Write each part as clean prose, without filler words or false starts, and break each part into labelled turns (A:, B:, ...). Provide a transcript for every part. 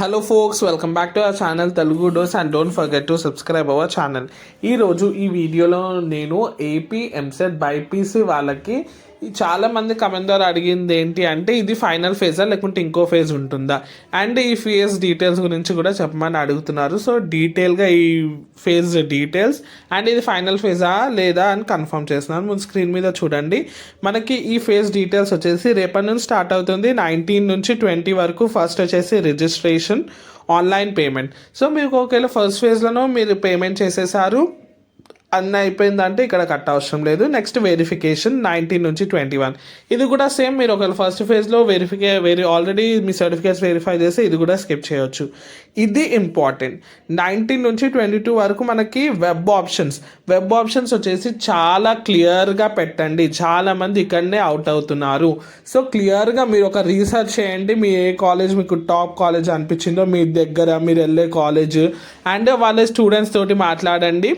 A: Hello folks, welcome back to our channel Telugu dose and don't forget to subscribe our channel. ఈరోజు ఈ వీడియోలో నేను AP EAMCET BiPC వాళ్ళకి చాలామంది కమెంట్ ద్వారా అడిగింది ఏంటి అంటే, ఇది ఫైనల్ ఫేజా లేకుంటే ఇంకో ఫేజ్ ఉంటుందా, అండ్ ఈ ఫేజ్ డీటెయిల్స్ గురించి కూడా చెప్పమని అడుగుతున్నారు. సో డీటెయిల్గా ఈ ఫేజ్ డీటెయిల్స్ అండ్ ఇది ఫైనల్ ఫేజా లేదా అని కన్ఫర్మ్ చేస్తున్నాను. ముందు స్క్రీన్ మీద చూడండి. మనకి ఈ ఫేజ్ డీటెయిల్స్ వచ్చేసి రేపటి నుంచి స్టార్ట్ అవుతుంది. 19 నుంచి 20 వరకు ఫస్ట్ వచ్చేసి రిజిస్ట్రేషన్, ఆన్లైన్ పేమెంట్. సో మీకు ఒకవేళ ఫస్ట్ ఫేజ్లోనో మీరు పేమెంట్ చేసేసారు అన్నీ అయిపోయిందంటే ఇక్కడ కట్ అవసరం లేదు. నెక్స్ట్ వెరిఫికేషన్ 19 నుంచి 21. ఇది కూడా సేమ్. మీరు ఒకవేళ ఫస్ట్ ఫేజ్లో ఆల్రెడీ మీ సర్టిఫికేట్స్ వెరిఫై చేసి ఇది కూడా స్కిప్ చేయొచ్చు. ఇది ఇంపార్టెంట్. 19 నుంచి 22 వరకు మనకి వెబ్ ఆప్షన్స్ వచ్చేసి చాలా క్లియర్గా పెట్టండి. చాలామంది ఇక్కడనే అవుట్ అవుతున్నారు. సో క్లియర్గా మీరు ఒక రీసెర్చ్ చేయండి. మీ ఏ కాలేజ్ మీకు టాప్ కాలేజ్ అనిపించిందో మీ దగ్గర మీరు వెళ్ళే కాలేజ్ అండ్ వాళ్ళ స్టూడెంట్స్ తోటి మాట్లాడండి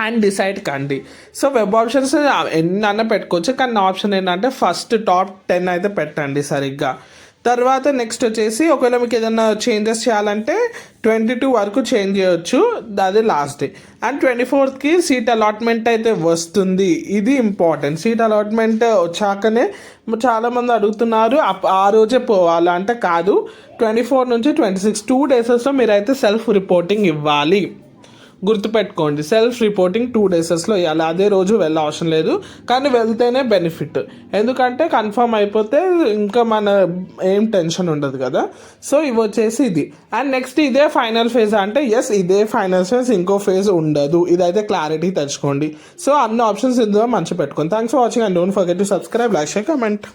A: అండ్ డిసైడ్ కండి. సో వెబ్ ఆప్షన్స్ ఎన్నన్నా పెట్టుకోవచ్చు, కానీ నా ఆప్షన్ ఏంటంటే ఫస్ట్ టాప్ 10 అయితే పెట్టండి సరిగ్గా. తర్వాత నెక్స్ట్ వచ్చేసి ఒకవేళ మీకు ఏదైనా చేంజెస్ చేయాలంటే 22 వరకు చేంజ్ చేయొచ్చు, అది last day. And 24th seat allotment అయితే వస్తుంది. ఇది ఇంపార్టెంట్. సీట్ అలాట్మెంట్ వచ్చాకనే చాలామంది అడుగుతున్నారు ఆ రోజే పోవాలా అంటే కాదు, 24 నుంచి 26 2 డేసెస్లో మీరైతే సెల్ఫ్ రిపోర్టింగ్ ఇవ్వాలి. గుర్తుపెట్టుకోండి, సెల్ఫ్ రిపోర్టింగ్ 2 డేసెస్లో ఇవ్వాలి. అదే రోజు వెళ్ళ అవసరం లేదు, కానీ వెళ్తేనే బెనిఫిట్. ఎందుకంటే కన్ఫర్మ్ అయిపోతే ఇంకా మన ఏం టెన్షన్ ఉండదు కదా. సో ఇవి వచ్చేసి ఇది. అండ్ నెక్స్ట్ ఇదే ఫైనల్ ఫేజ్ అంటే ఎస్, ఇదే ఫైనల్ ఫేజ్, ఇంకో ఫేజ్ ఉండదు. ఇదైతే క్లారిటీ తెచ్చుకోండి. సో అన్ని ఆప్షన్స్ ఇందులో మంచి పెట్టుకోండి. Thanks for watching and don't forget to subscribe, like, share, comment.